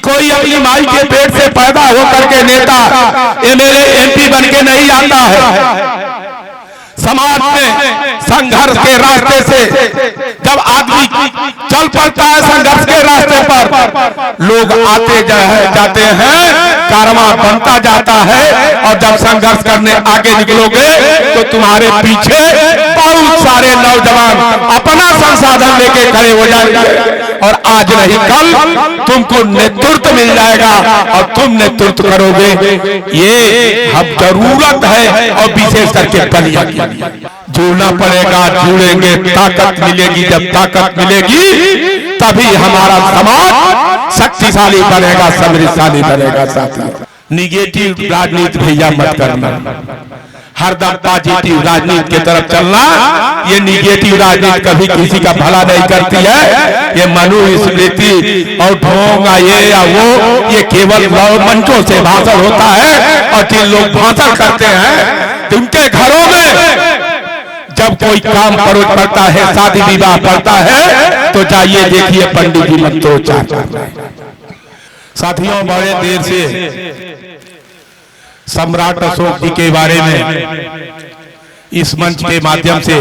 कोई अपनी माई के पेट से पैदा होकर के नेता एमएलए एमपी बन के नहीं आता है। समाज में संघर्ष के रास्ते से जब आदमी चल पड़ता है संघर्ष के रास्ते पर, लोग आते जाते हैं, कारवां बनता जाता है। और जब संघर्ष करने आगे निकलोगे तो तुम्हारे पीछे बहुत सारे नौजवान अपना संसाधन लेके खड़े हो जाएंगे और आज नहीं कल तुमको नेतृत्व मिल जाएगा और तुम नेतृत्व करोगे। ये अब जरूरत है और विशेष करके बलिया की जुड़ना पड़ेगा, जुड़ेंगे, ताकत मिलेगी। जब ताकत मिलेगी तभी हमारा समाज शक्तिशाली बनेगा, समृद्धशाली बनेगा। साथ निगेटिव राजनीति भैया मत करना, हरदम पॉजिटिव राजनीति की तरफ चलना। ये निगेटिव राजनीति कभी किसी का भला नहीं करती है। ये मनुस्मृति और ढोंगा ये या वो, ये केवल मंचों से भाषण होता है। और जिन लोग भाषण करते हैं उनके घरों में जब कोई काम परोज पड़ता है, शादी विवाह पड़ता है, तो जाइए देखिए पंडित जी मंत्रोच्चार कर रहे हैं। साथियों, बड़े देर से सम्राट अशोक जी के बारे में इस मंच के माध्यम से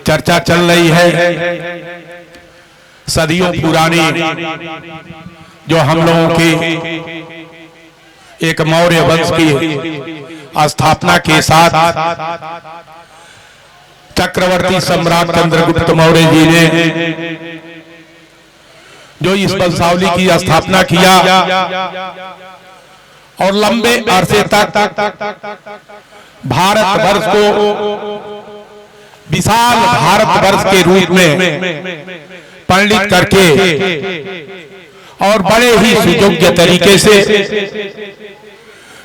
चर्चा चल रही है। सदियों पुरानी जो हम लोगों की एक मौर्य वंश की स्थापना के साथ चक्रवर्ती सम्राट चंद्रगुप्त मौर्य जी ने जो इस वंशावली की स्थापना किया और लंबे अरसे तक भारत वर्ष को विशाल भारत वर्ष के रूप में परिणित करके और बड़े ही सुयोग्य तरीके से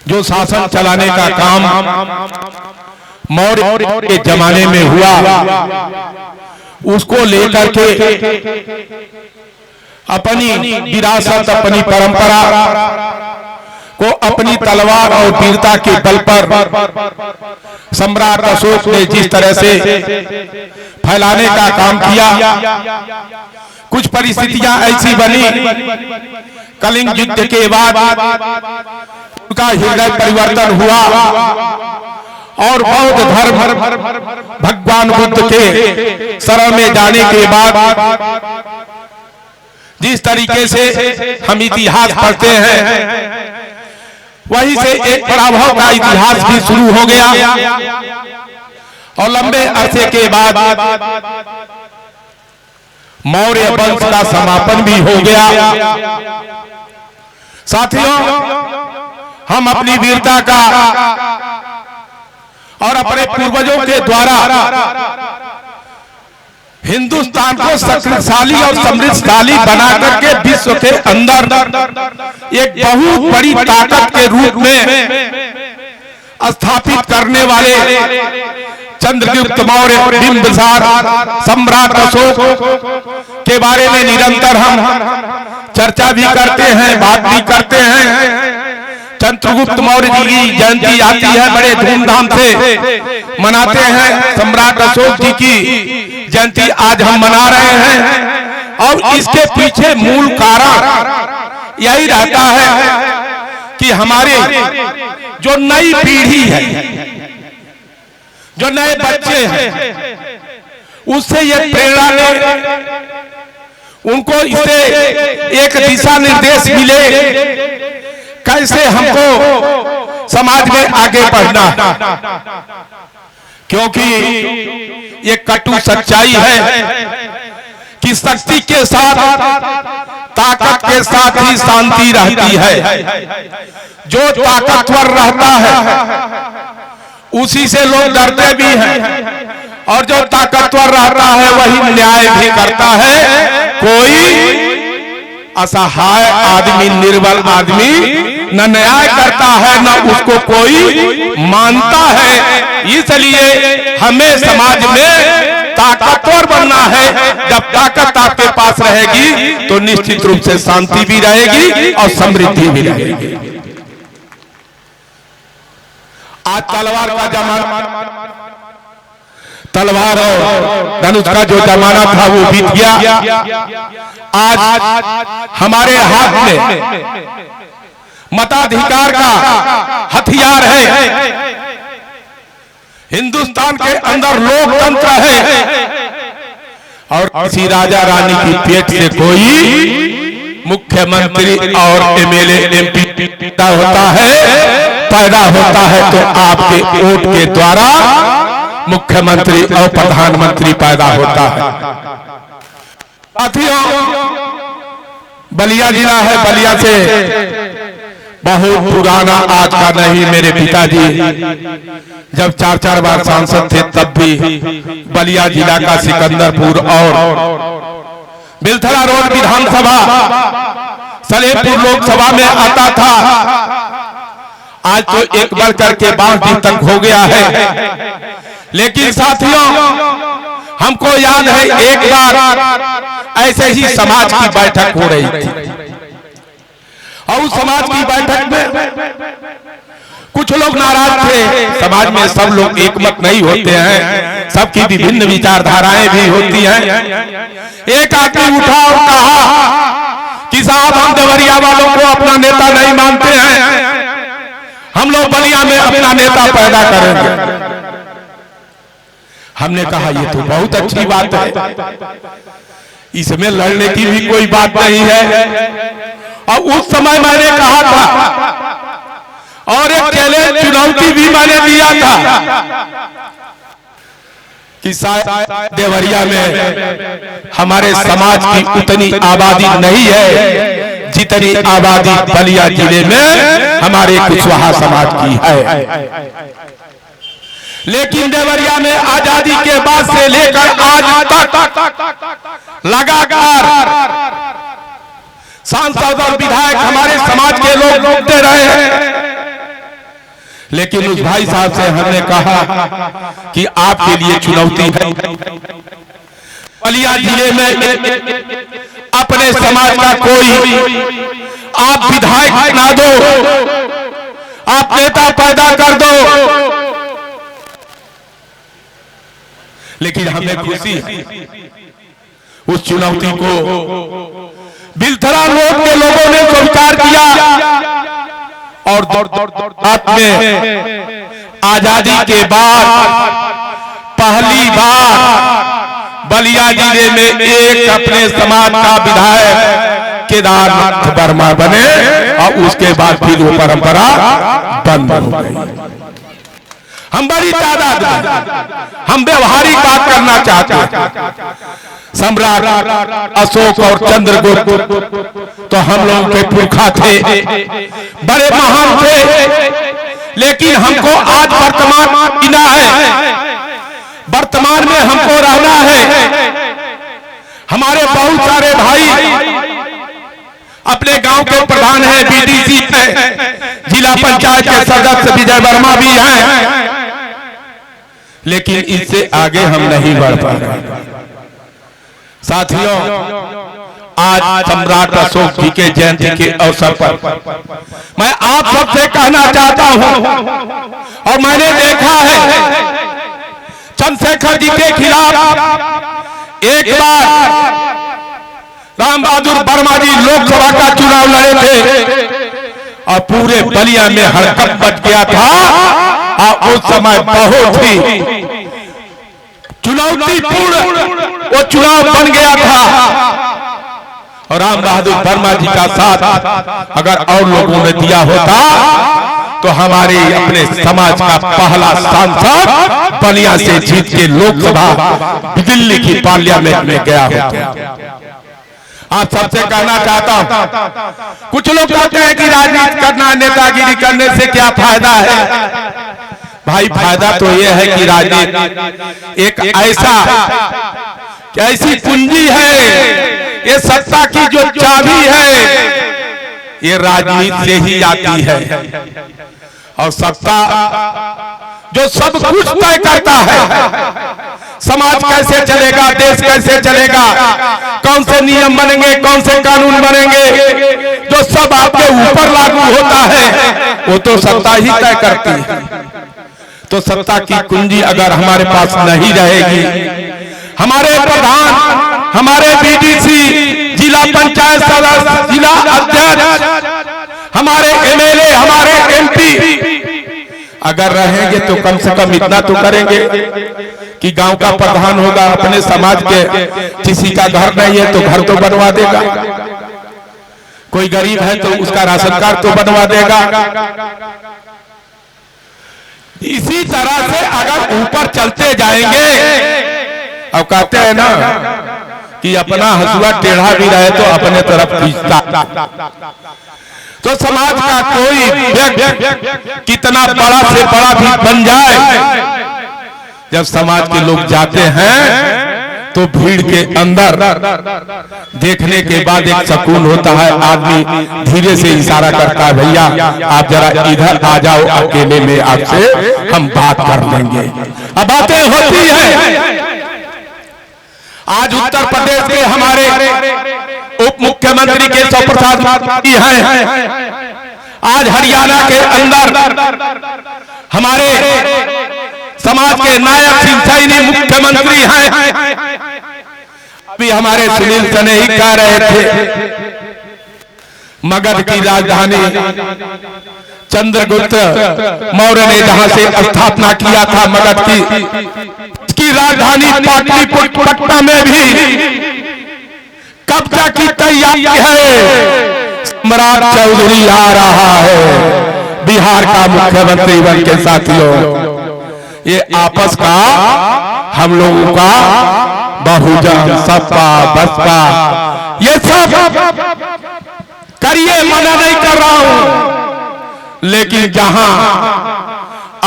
जो शासन चलाने का काम मौर्य के जमाने में हुआ, उसको लेकर के अपनी विरासत, अपनी परंपरा को अपनी तलवार और वीरता के बल पर सम्राट अशोक ने जिस तरह से फैलाने का काम किया, कुछ परिस्थितियां ऐसी बनी कलिंग युद्ध के बाद उनका हृदय परिवर्तन हुआ और बौद्ध धर्म भगवान बुद्ध के शरण में जाने के बाद जिस तरीके से हम इतिहास पढ़ते हैं वहीं से एक पराभव का इतिहास भी शुरू हो गया और लंबे अरसे के बाद मौर्य वंश का समापन भी हो गया। साथियों, हम अपनी वीरता का और अपने पूर्वजों के द्वारा हिंदुस्तान को शक्तिशाली और समृद्धशाली बना करके विश्व के अंदर एक बहुत बड़ी ताकत के रूप में स्थापित करने वाले चंद्रगुप्त मौर्य, बिंबिसार, सम्राट अशोक के बारे में निरंतर हम चर्चा भी करते हैं, बात भी करते हैं। चंद्रगुप्त मौर्य जी की जयंती आती है, बड़े धूमधाम से मनाते हैं। सम्राट अशोक जी की जयंती आज हम मना रहे हैं और इसके पीछे मूल कारण यही रहता है कि हमारे जो नई पीढ़ी है, जो नए बच्चे हैं, उससे ये प्रेरणा ले, उनको इसे एक दिशा निर्देश मिले कैसे हमको समाज में आगे बढ़ना। क्योंकि ये कटु सच्चाई है कि शक्ति के साथ, ताकत के साथ ही शांति रहती है। जो ताकतवर रहता है उसी से लोग डरते भी हैं और जो ताकतवर रहता है वही न्याय भी करता है। कोई असहाय आदमी, निर्बल आदमी न न्याय करता है न उसको कोई मानता है। इसलिए हमें समाज में ताकतवर बनना है। जब ताकत आपके पास रहेगी तो निश्चित रूप से शांति भी रहेगी और समृद्धि भी रहेगी। आज तलवार का जमाना, तलवार और धनुष का जो जमाना था वो बीत गया। आज हमारे हाथ में मताधिकार का हथियार है। हिंदुस्तान के अंदर लोकतंत्र है और किसी राजा रानी की पेट से कोई मुख्यमंत्री और एमएलए एमपी पैदा होता है तो आपके वोट के द्वारा मुख्यमंत्री और प्रधानमंत्री पैदा होता है। साथियों, बलिया जिला है, बलिया से बहुत पुराना, आज का नहीं। मेरे पिताजी जब 4-4 बार सांसद थे तब भी बलिया जिला का सिकंदरपुर और बिलथरा रोड विधानसभा सलेमपुर लोकसभा में आता था। आज तो एक बढ़ करके 22 तक हो गया है। लेकिन साथियों, हमको याद है एक बार ऐसे ही समाज की बैठक हो रही थी और उस समाज की बैठक में कुछ लोग नाराज थे। समाज में सब लोग एकमत नहीं होते हैं, सबकी विभिन्न विचारधाराएं भी होती हैं। एक आदमी उठा और कहा कि साहब, हम देवरिया वालों को अपना नेता नहीं मानते हैं, हम लोग बलिया में अपना नेता पैदा करेंगे। हमने कहा ये तो बहुत अच्छी बात है, इसमें लड़ने की भी कोई बात नहीं है। और उस समय मैंने कहा था और एक चैलेंज, चुनौती भी मैंने दिया था कि शायद देवरिया में हमारे समाज की उतनी आबादी नहीं है जितनी आबादी बलिया जिले में हमारे कुशवाहा समाज की है। लेकिन देवरिया में आजादी के बाद से लेकर आज तक लगातार सांसद और विधायक हमारे समाज के लोग रोकते रहे हैं। लेकिन उस भाई साहब से हमने कहा कि आपके लिए चुनौती है, बलिया जिले में अपने समाज का कोई आप विधायक बना दो, आप नेता पैदा कर दो। लेकिन हमें खुशी है उस चुनौती को बिलथरा रोड के लोगों ने स्वीकार किया और बात में आजादी के बाद पहली बार बलिया जिले में एक अपने समाज का विधायक केदारनाथ वर्मा बने और उसके बाद फिर वो परंपरा बंद हो गई। हम बड़ी तादाद में हम व्यवहारिक बात करना चाहते हैं। सम्राट अशोक और चंद्रगुप्त तो हम लोगों के पुरखा थे, बड़े महान थे। लेकिन हमको आज वर्तमान जीना है, वर्तमान में हमको रहना है। हमारे बहुत सारे भाई अपने गांव के प्रधान हैं, बीडीसी हैं, जिला पंचायत के सदस्य विजय वर्मा भी हैं, लेकिन इससे आगे हम नहीं बढ़ पा रहे। साथियों, आज सम्राट अशोक जी के जयंती के अवसर पर मैं आप सबसे कहना चाहता हूं और मैंने देखा है चंद्रशेखर जी के खिलाफ एक बार राम बहादुर वर्मा जी लोकसभा का चुनाव लड़े थे और पूरे बलिया में हड़कंप मच गया था और उस समय बहुत ही चुनौतीपूर्ण वो चुनाव बन गया था। और राम बहादुर वर्मा जी का साथ अगर और लोगों ने दिया होता तो हमारे अपने समाज का पहला सांसद बलिया से जीत के लोकसभा दिल्ली की पार्लियामेंट में गया होता। आप सबसे कहना चाहता हूं, कुछ लोग कहते हैं कि राजनीति करना, नेतागिरी करने से क्या फायदा है। भाई, फायदा तो यह है कि राजनीति एक ऐसी पूंजी है, ये सत्ता की जो चाबी है ये राजनीति से ही आती है। और सत्ता जो सब कुछ तय करता है, समाज कैसे चलेगा, देश कैसे चलेगा, कौन से नियम बनेंगे, कौन से कानून बनेंगे, जो सब आपके ऊपर लागू होता है वो तो सत्ता ही तय करती है। तो सत्ता की कुंजी अगर हमारे पास नहीं रहेगी, हमारे प्रधान, हमारे बीडीसी, जिला जिला पंचायत सदस्य, जिला अध्यक्ष, हमारे एमएलए, हमारे एमपी अगर रहेंगे तो कम से कम इतना तो करेंगे कि गांव का प्रधान होगा, अपने समाज के किसी का घर नहीं है तो घर तो बनवा देगा, कोई गरीब है तो उसका राशन कार्ड तो बनवा देगा। इसी तरह से अगर ऊपर चलते जाएंगे, अब कहते हैं ना कि अपना हसुआ टेढ़ा भी रहे तो अपने तरफ खींचता, तो समाज का कोई व्यक्ति कितना बड़ा से बड़ा भी बन जाए, जब समाज के लोग जाते हैं तो भीड़ के अंदर देखने के बाद एक सुकून होता है, आदमी धीरे से इशारा करता है, भैया आप जरा इधर आ जाओ, अकेले में आपसे हम बात कर लेंगे। अब बातें होती हैं। आज उत्तर प्रदेश के हमारे उप मुख्यमंत्री केशव प्रसाद मौर्य हैं, आज हरियाणा के अंदर हमारे समाज के नायक सिंह सैनी मुख्यमंत्री हैं। अभी हमारे सुनील सनेही कह रहे थे मगध की राजधानी चंद्रगुप्त मौर्य ने जहां से स्थापना किया था मगध की राजधानी पाटलिपुत्र में भी कब्जा की तैयारी है। सम्राट चौधरी आ रहा है बिहार का मुख्यमंत्री बन के। साथियों, ये आपस का हम लोगों का बहुजन सपा बसपा ये सब करिए, मना नहीं कर रहा हूं, लेकिन जहां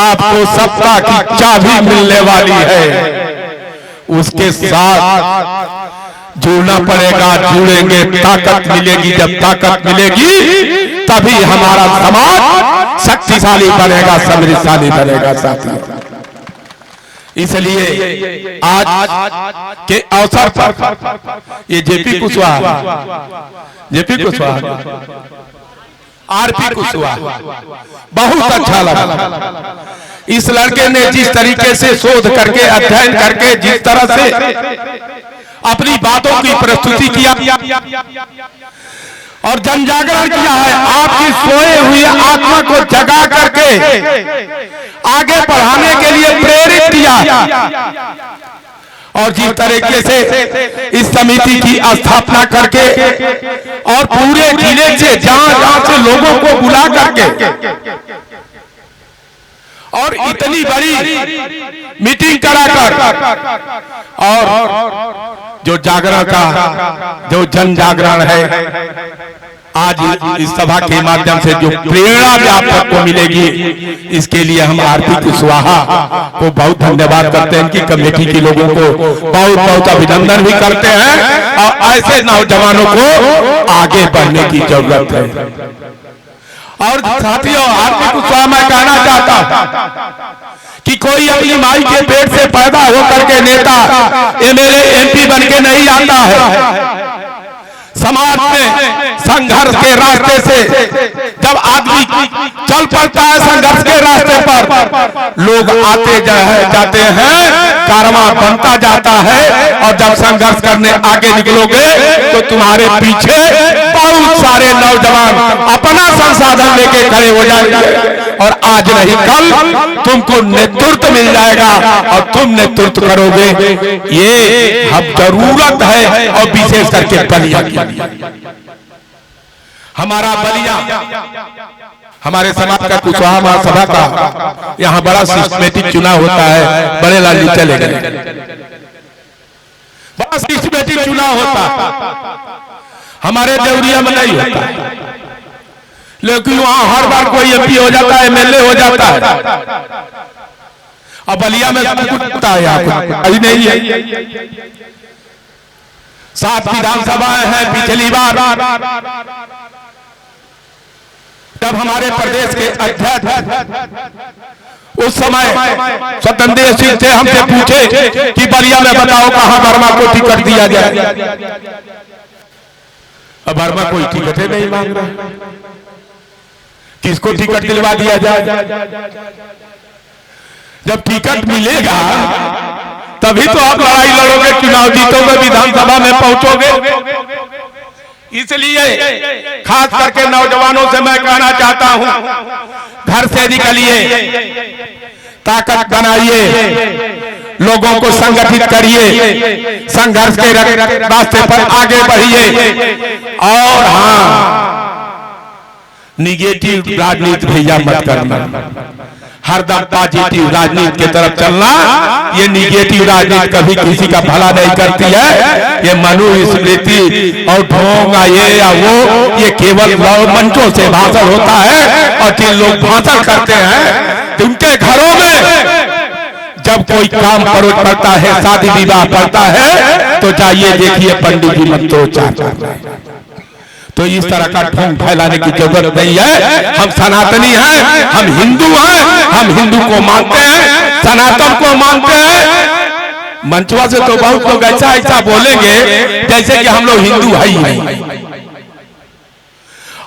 आपको सत्ता की चाबी मिलने वाली है उसके साथ जुड़ना पड़ेगा, जुड़ेंगे, ताकत मिलेगी। जब ताकत मिलेगी तभी हमारा समाज शक्तिशाली बनेगा, समृद्धशाली बनेगा। साथियों, इसलिए आज के अवसर पर ये जेपी कुशवाहा, आरपी कुशवाहा बहुत अच्छा लगा। इस लड़के ने जिस तरीके से शोध करके, अध्ययन करके, जिस तरह से अपनी बातों की प्रस्तुति किया और जन जागरण किया है, आपकी सोए हुई आत्मा को जगा करके आगे बढ़ाने के लिए प्रेरित किया। और जिस तरीके से इस समिति की स्थापना करके और पूरे जिले से जहां से लोगों को बुला करके और इतनी बड़ी मीटिंग कराकर और जो जागरण का जो जन जागरण है, आज इस सभा के माध्यम से जो प्रेरणा भी आप सबको मिलेगी, इसके लिए हम आरपी कुशवाहा को बहुत धन्यवाद करते हैं। इनकी कमेटी के लोगों को बहुत बहुत अभिनंदन भी करते हैं और ऐसे नौजवानों को आगे बढ़ने की जरूरत है। और साथियों, आरपी कुशवाहा मैं कहना चाहता हूं कि कोई अपनी माई के पेट से पैदा होकर के नेता, एमएलए, एमपी बन के नहीं आता है। समाज में संघर्ष के रास्ते से जब आदमी चल पड़ता है, संघर्ष के रास्ते पर लोग आते जाते हैं, कारवां बनता जाता है। और जब संघर्ष करने आगे निकलोगे तो तुम्हारे पीछे बहुत सारे नौजवान अपना संसाधन लेके खड़े हो जाएंगे और आज नहीं कल तुमको नेतृत्व मिल जाएगा और तुम नेतृत्व करोगे। ये हम जरूरत है। और विशेष करके बलिया की, हमारा बलिया, हमारे समाज का कुशवाहा महासभा का यहाँ बड़ा सिस्टमेटिक चुनाव होता है। बड़े लाल जी चले गए, बड़ा सिस्टमेटिक चुनाव होता, हमारे देवरिया में नहीं होता। लेकिन वहां हर बार कोई एमपी हो जाता है, एमएलए हो जाता है। अब बलिया में कुत्ता है, अभी नहीं है। 7 विधानसभाएं हैं। पिछली बार जब हमारे प्रदेश के अध्यक्ष उस समय स्वतंत्र सिंह थे, हमसे पूछे कि बलिया में बताओ कहां वर्मा को टिकट दिया जाए। अब वर्मा कोई टिकट नहीं मांग रहा, किसको टिकट दिलवा दिया जाए? जब टिकट मिलेगा तभी तो आप लड़ाई लड़ोगे, चुनाव जीतोगे, विधानसभा में पहुंचोगे। इसलिए खास करके नौजवानों से मैं कहना चाहता हूं, घर से निकलिए, ताकत बनाइए, लोगों को संगठित करिए, संघर्ष के रास्ते पर आगे बढ़िए। और हाँ, निगेटिव राजनीति भैया मत करना, हरदम पॉजिटिव राजनीति की तरफ चलना। ये निगेटिव राजनीति कभी किसी का भला नहीं करती है। ये मनुस्मृति और ढोंगा ये या वो, ये केवल मंचों से भाषण होता है। और जिन लोग भाषण करते हैं उनके घरों में जब कोई काम परोज पड़ता है, शादी विवाह पड़ता है, तो जाइए देखिए पंडित जी मंत्रोच्चार कर रहे हैं। तो इस तरह का ढोंग फैलाने की जरूरत नहीं है। हम सनातनी हैं, हम हिंदू हैं, हम हिंदू को मानते हैं, सनातन को मानते हैं। मंचवा से तो बहुत लोग ऐसा ऐसा बोलेंगे जैसे कि हम लोग हिंदू है ही नहीं।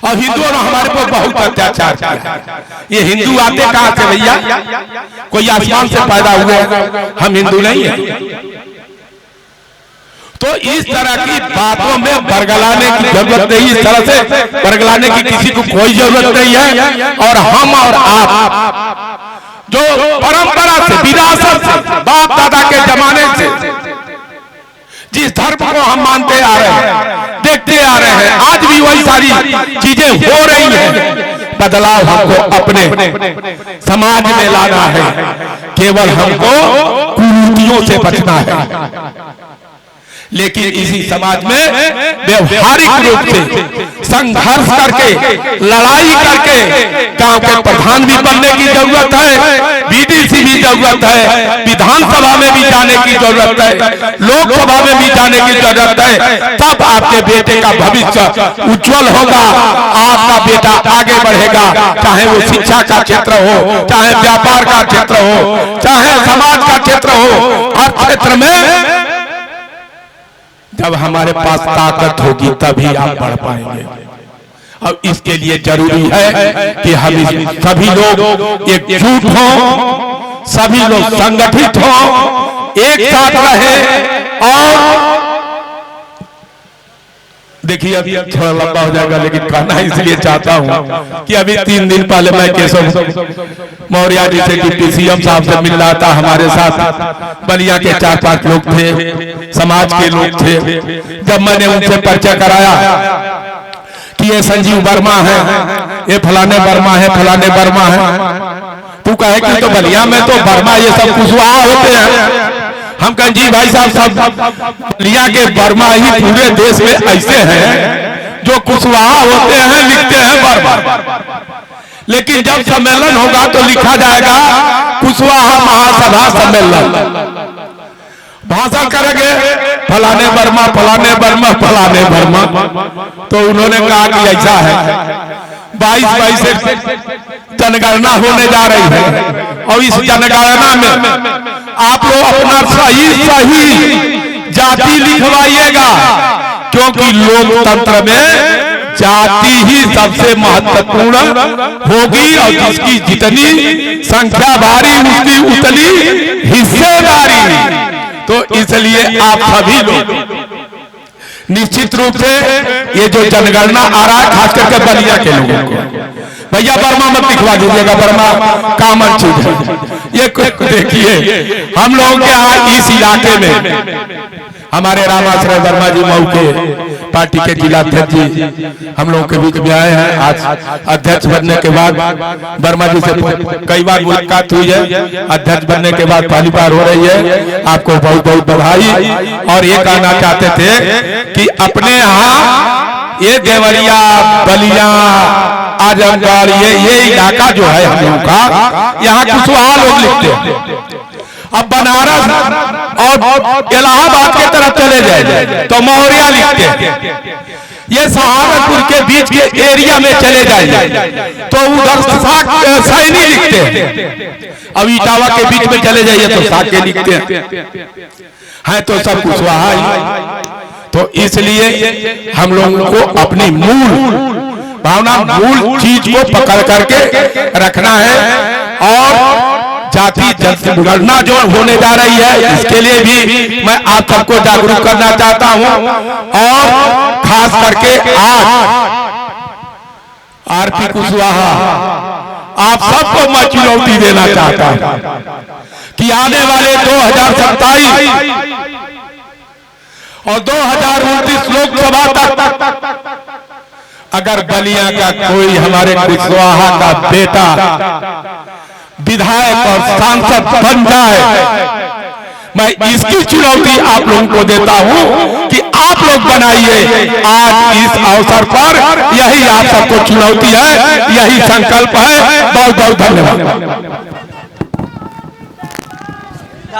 और हिंदुओं ने हमारे पर बहुत अत्याचार किया। ये हिंदू आते कहां से भैया? कोई आसमान से पैदा हुए? हम हिंदू नहीं है। तो इस तरह की बातों में बरगलाने की जरूरत नहीं, इस तरह से बरगलाने की किसी को कोई जरूरत नहीं है। और हम और आप जो परंपरा से, विरासत से, बाप दादा के जमाने से जिस धर्म को हम मानते आ रहे हैं, देखते आ रहे हैं, आज भी वही सारी चीजें हो रही हैं। बदलाव हमको अपने समाज में लाना है, केवल हमको कुरीतियों से बचना है। लेकिन इसी समाज में व्यवहारिक रूप से संघर्ष करके, लड़ाई करके गांव के प्रधान भी बनने की जरूरत है, बीडीसी भी जरूरत है, विधानसभा में भी जाने की जरूरत है, लोकसभा में भी जाने की जरूरत है। तब आपके बेटे का भविष्य उज्जवल होगा, आपका बेटा आगे बढ़ेगा। चाहे वो शिक्षा का क्षेत्र हो, चाहे व्यापार का क्षेत्र हो, चाहे समाज का क्षेत्र हो, हर क्षेत्र में जब हमारे पास ताकत होगी तभी आप बढ़ पाएंगे। अब इसके लिए जरूरी है कि हम सभी लोग एकजुट हों, सभी लोग संगठित हों, एक साथ रहें। और देखिए अभी थोड़ा लंबा हो जाएगा, लेकिन कहना इसलिए चाहता हूं कि अभी 3 दिन पहले मैं केशव मौर्य जी से डिप्टी सीएम साहब से मिल रहा था। हमारे साथ बलिया के 4-5 लोग थे, समाज के लोग थे। जब मैंने उनसे परिचय कराया कि ये संजीव वर्मा है, ये फलाने वर्मा है, फलाने वर्मा है, तू कहे कि तो बलिया में तो वर्मा ये सब कुशवाहा होते हैं। हम कहें जी भाई साहब, सब बलिया के वर्मा ही पूरे देश में ऐसे हैं जो कुशवाहा होते हैं, लिखते हैं वर्मा। लेकिन जब सम्मेलन होगा तो लिखा जाएगा कुशवाहा महासभा सम्मेलन। भाषण करेंगे फलाने वर्मा, फलाने वर्मा, फलाने वर्मा। तो उन्होंने कहा कि ऐसा है 22 से जनगणना होने जा रही है, और इस जनगणना में आप लोग अपना सही जाति लिखवाइएगा, क्योंकि लोकतंत्र में जाति ही सबसे महत्वपूर्ण होगी। और जिसकी जितनी संख्या भारी, उसकी उतनी हिस्सेदारी। तो इसलिए आप सभी लोग निश्चित रूप से ये जो जनगणना आ रहा है, खास करके बलिया के लोगों को, भैया वर्मा मत लिखवा दीजिएगा, वर्मा कॉमन चीज है। ये देखिए हम लोगों के यहाँ इस इलाके में हमारे रामाश्रय वर्मा जी मऊ के पार्टी के जिला अध्यक्ष जी हम लोगों के बीच में आए हैं। आज अध्यक्ष बनने के बाद वर्मा जी से कई बार मुलाकात हुई है, अध्यक्ष बनने के बाद पहली बार हो रही है। आपको बहुत बहुत बधाई। और ये कहना चाहते थे कि अपने यहाँ ये देवरिया, बलिया, आजमगढ़, ये इलाका जो है हम लोगों का, यहाँ कुशवाहा लोग लिखते हैं। अब बनारस और इलाहाबाद की तरफ चले जाए तो मौर्या लिखते हैं। ये सहारनपुर के बीच के एरिया में चले जाए तो उधर सैनी लिखते हैं। अब इटावा के बीच में चले जाइए तो साके लिखते हैं। तो सब कुशवाहा ही। तो इसलिए हम लोगों को अपनी मूल भावना, मूल चीज को पकड़ करके रखना है। और जाति जनगणना जो होने जा रही है, इसके लिए भी मैं आप सबको जागरूक करना चाहता हूं। और खास करके आज आरपी कुशवाहा, आप सबको मैं चुनौती देना चाहता हूं कि आने वाले 2027 और 2029 लोकसभा तक अगर बलिया का कोई हमारे कुशवाहा का बेटा विधायक और सांसद बन जाए, मैं इसकी चुनौती आप लोगों को देता हूं कि आप लोग बनाइए। आज इस अवसर पर यही आप सबको चुनौती है, यही संकल्प है। बहुत बहुत धन्यवाद।